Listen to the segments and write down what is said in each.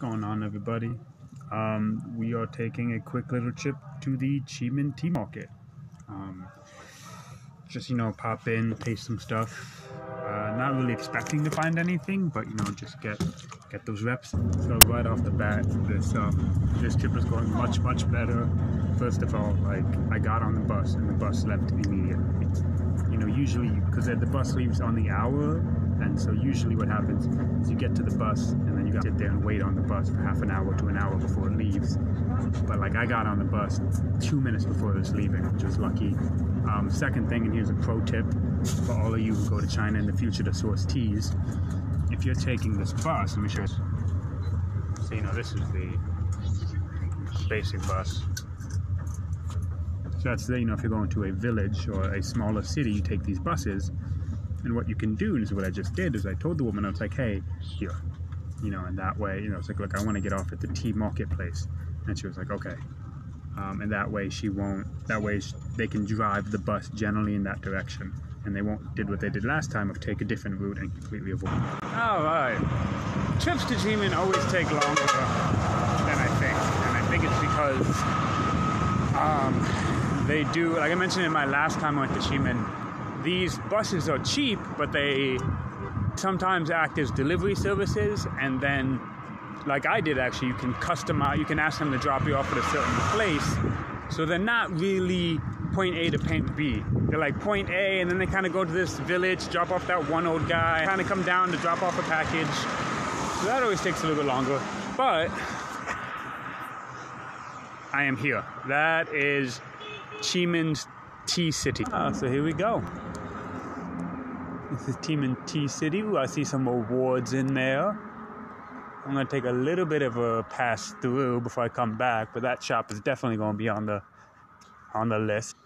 going on, everybody? We are taking a quick little trip to the Qimen tea market. Just, pop in, taste some stuff. Not really expecting to find anything, but, just get those reps. So right off the bat, this trip is going much better. First of all, I got on the bus and the bus left immediately. Usually, because the bus leaves on the hour, and so usually what happens is you get to the bus and then you gotta sit there and wait on the bus for half an hour to an hour before it leaves. But I got on the bus 2 minutes before it was leaving, which was lucky. Second thing, and here's a pro tip for all of you who go to China in the future to source teas. If you're taking this bus, let me show you. So this is the basic bus. So that's if you're going to a village or a smaller city, you take these buses. And what you can do, and this is what I just did, is I told the woman, I was like, hey, here, and that way, it's like, look, I want to get off at the tea marketplace. And she was like, okay. And that way they can drive the bus generally in that direction. And they won't did what they did last time of take a different route and completely avoid it. All right. Trips to Qimen always take longer than I think. And I think it's because they do, like I mentioned in my last time I went to Qimen, these buses are cheap, but they sometimes act as delivery services, and then, like I did actually, you can customize, you can ask them to drop you off at a certain place. So they're not really point A to point B. They're like point A, and then they kind of go to this village, drop off that one old guy, kind of come down to drop off a package. So that always takes a little bit longer, but I am here. That is Qimen's Tea City. So here we go. This is Qimen Tea City. I see some awards in there. I'm going to take a little bit of a pass through before I come back, but that shop is definitely going to be on the list.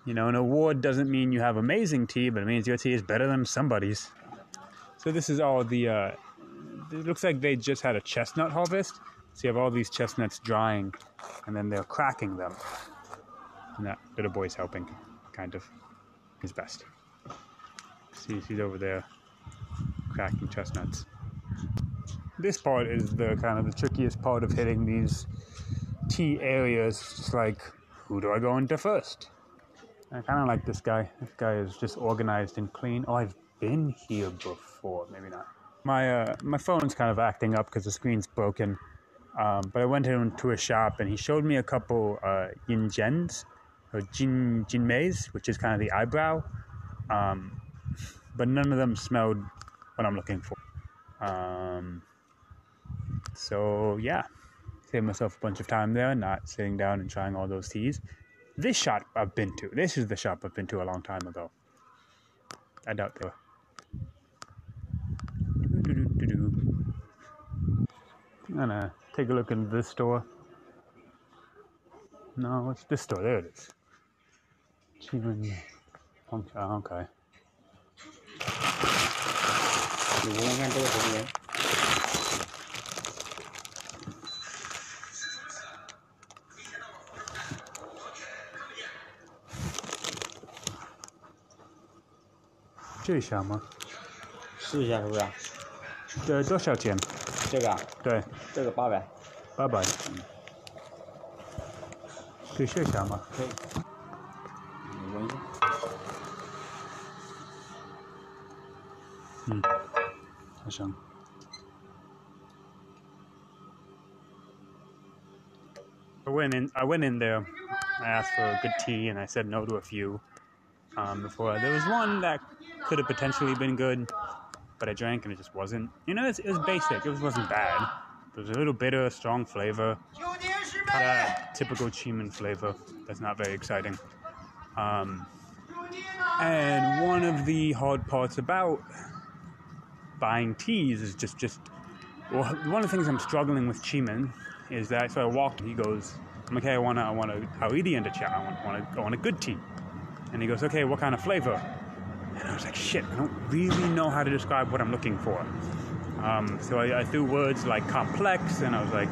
An award doesn't mean you have amazing tea, but it means your tea is better than somebody's. So this is all the, it looks like they just had a chestnut harvest. So you have all these chestnuts drying, and then they're cracking them. And that little boy's helping, kind of, his best. See, he's over there cracking chestnuts. This part is the kind of the trickiest part of hitting these tea areas. It's like, who do I go into first? I kind of like this guy. This guy is just organized and clean. Oh, I've been here before. Maybe not. My phone's kind of acting up because the screen's broken. But I went into a shop and he showed me a couple yinjens or jinmeis, which is kind of the eyebrow. But none of them smelled what I'm looking for. So yeah, saved myself a bunch of time there, not sitting down and trying all those teas. This shop I've been to. This is the shop I've been to a long time ago. I doubt they were. I'm gonna take a look into this store. No, it's this store. There it is. Qimen. Okay. 你闻闻看这个红人，这香吗？试一下是不是？这多少钱？这个啊，对，这个800。800。对，这香吗？可以。你闻一下。好香。I went in there. I asked for a good tea, and I said no to a few. Before there was one that could have potentially been good, but I drank and it just wasn't. It was basic. It wasn't bad. It was a little bitter, strong flavor. That typical Qimen flavor. That's not very exciting. And one of the hard parts about buying teas is well, one of the things I'm struggling with Qimen is that, so I walked, he goes, I'm like, hey, I want a Indian cha. I want a good tea. And he goes, okay, what kind of flavor? And I was like, shit, I don't really know how to describe what I'm looking for. So I threw words like complex, and I was like,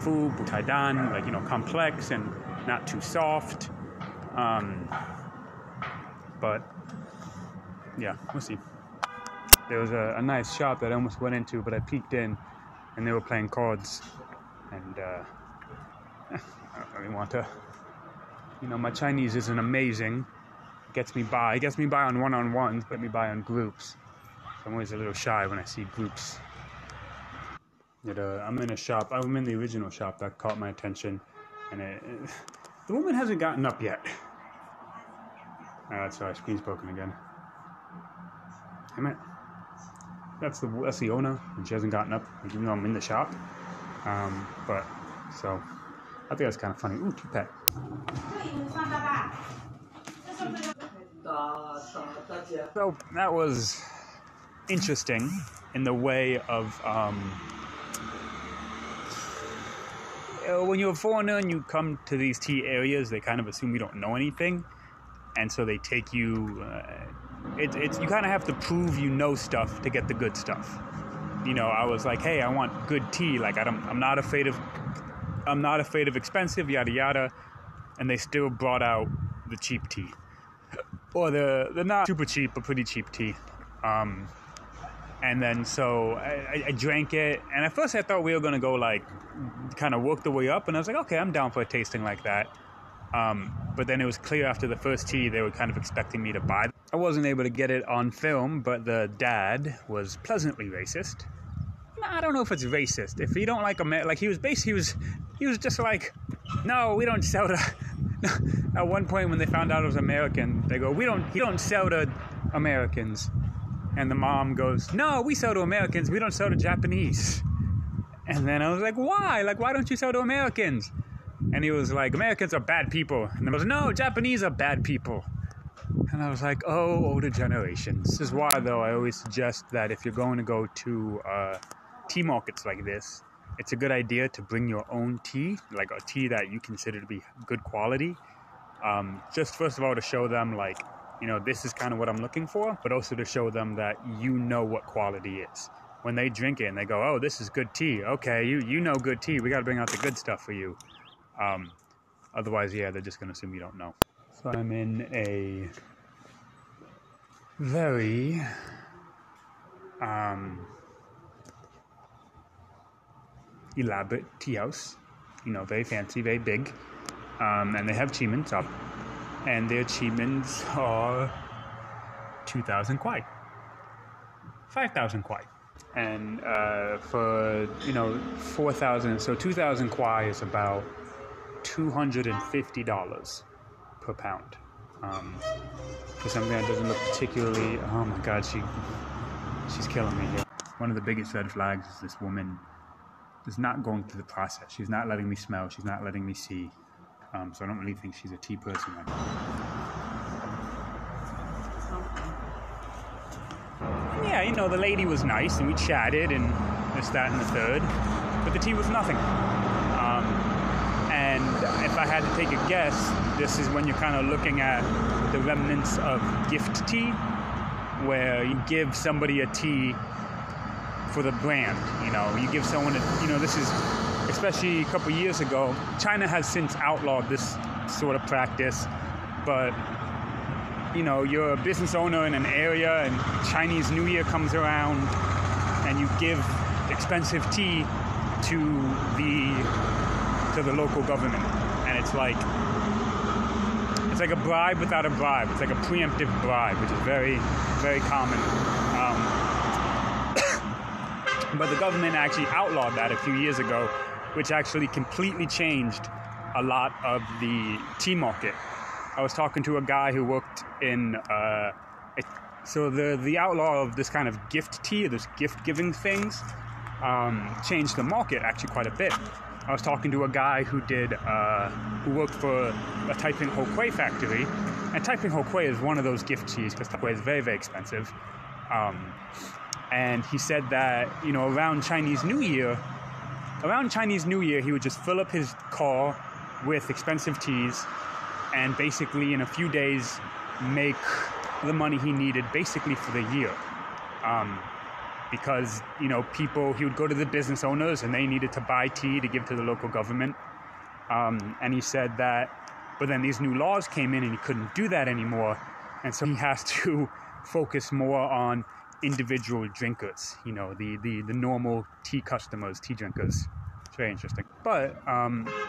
fu, butaidan, complex and not too soft. But yeah, we'll see. There was a nice shop that I almost went into, but I peeked in, and they were playing cards, and I don't really want to. My Chinese isn't amazing. Gets me by on one-on-ones, but me by on groups. So I'm always a little shy when I see groups. I'm in a shop. I'm in the original shop that caught my attention, and the woman hasn't gotten up yet. Sorry, screen's broken again. Damn it. That's the owner, and she hasn't gotten up, even though I'm in the shop. So I think that's kind of funny. Ooh, cute pet. So that was interesting in the way of when you're a foreigner and you come to these tea areas, they kind of assume you don't know anything, and so they take you. You kind of have to prove you know stuff to get the good stuff. I was like, hey, I want good tea. Like I'm not afraid of expensive, yada yada, and they still brought out the cheap tea, or the not super cheap but pretty cheap tea. And then so I drank it, and at first I thought we were gonna go like kind of work the way up, and I was like, okay, I'm down for a tasting like that. But then it was clear after the first tea they were kind of expecting me to buy. I wasn't able to get it on film, but the dad was pleasantly racist. I don't know if it's racist. If you don't like he was just like, no, we don't sell to. At one point when they found out I was American, they go, he don't sell to Americans. And the mom goes, no, we sell to Americans, we don't sell to Japanese. And then I was like, why? Like, why don't you sell to Americans? And he was like, Americans are bad people. And I was, no, Japanese are bad people. And I was like, oh, older generations. This is why, though, I always suggest that if you're going to go to tea markets like this, it's a good idea to bring your own tea, like a tea that you consider to be good quality. Just first of all to show them, like, this is kind of what I'm looking for, but also to show them that you know what quality is. When they drink it and they go, oh, this is good tea. Okay, you know good tea. We got to bring out the good stuff for you. Otherwise, yeah, they're just going to assume you don't know. So I'm in a very elaborate tea house, very fancy, very big, and they have Qimens up, and their Qimens are 2,000 kwai, 5,000 kwai, and for 4,000, so 2,000 kwai is about $250 per pound. For something that doesn't look particularly, oh my god, she's killing me here. One of the biggest red flags is this woman is not going through the process. She's not letting me smell, she's not letting me see. So I don't really think she's a tea person right now. Yeah, the lady was nice and we chatted and this, that, and the third, but the tea was nothing. And if I had to take a guess, this is when you're kind of looking at the remnants of gift tea, where you give somebody a tea for the brand. You give someone this is, especially a couple years ago, China has since outlawed this sort of practice, but you're a business owner in an area and Chinese New Year comes around and you give expensive tea to the local government, and it's like a bribe without a bribe. It's like a preemptive bribe, which is very, very common. But the government actually outlawed that a few years ago, which actually completely changed a lot of the tea market. I was talking to a guy who worked in so the outlaw of this kind of gift tea, this gift giving things, changed the market actually quite a bit. I was talking to a guy who worked for a Taiping Ho Kuei factory, and Taiping Ho Kuei is one of those gift teas because Taiping Ho Kuei is very, very expensive. And he said that around Chinese New Year, he would just fill up his car with expensive teas, and basically in a few days make the money he needed basically for the year. Because, he would go to the business owners and they needed to buy tea to give to the local government. And he said that, but then these new laws came in and he couldn't do that anymore. And so he has to focus more on individual drinkers, you know, the normal tea customers, tea drinkers. It's very interesting. But,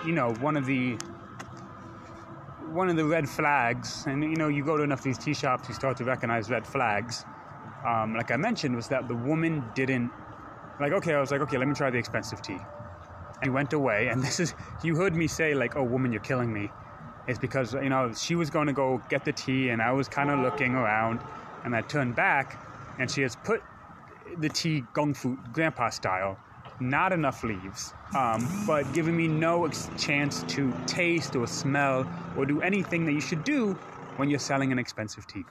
you know, one of the red flags, and, you know, you go to enough of these tea shops, you start to recognize red flags, like I mentioned, was that the woman didn't, I was like, okay, let me try the expensive tea. And he went away, and this is, you heard me say, like, oh, woman, you're killing me. It's because, you know, she was going to go get the tea, and I was kind of looking around, and I turned back, and she has put the tea gong fu grandpa style, not enough leaves, but giving me no chance to taste or smell or do anything that you should do when you're selling an expensive tea.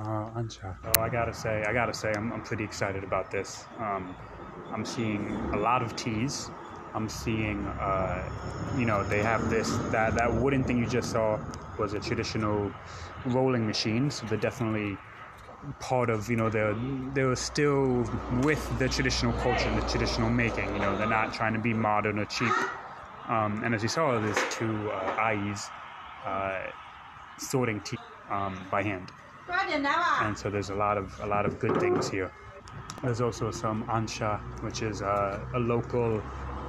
Oh, I gotta say, I'm pretty excited about this. I'm seeing a lot of teas. I'm seeing, you know, they have that wooden thing you just saw was a traditional rolling machine. So they're definitely part of, you know, they're still with the traditional culture and the traditional making. You know, they're not trying to be modern or cheap. And as you saw, there's two Ais sorting tea by hand. And so there's a lot of good things here. There's also some ansha, which is a local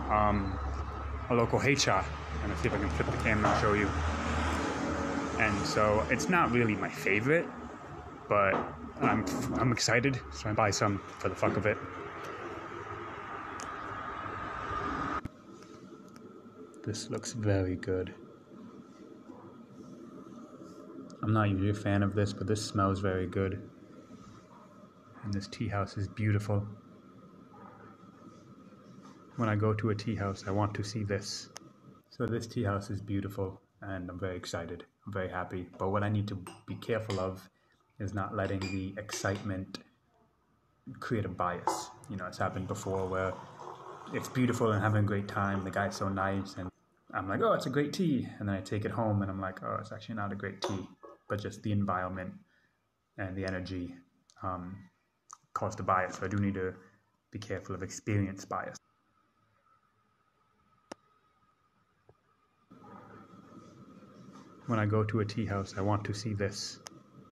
heicha. And let's see if I can flip the camera and show you. And so it's not really my favorite, but I'm excited, so I buy some for the fuck of it. This looks very good. I'm not usually a fan of this, but this smells very good. And this tea house is beautiful. When I go to a tea house, I want to see this. So this tea house is beautiful, and I'm very excited. I'm very happy. But what I need to be careful of is not letting the excitement create a bias. You know, it's happened before where it's beautiful and having a great time. The guy's so nice, and I'm like, oh, it's a great tea. And then I take it home, and I'm like, oh, it's actually not a great tea. But just the environment and the energy caused a bias. So I do need to be careful of experience bias. When I go to a tea house, I want to see this.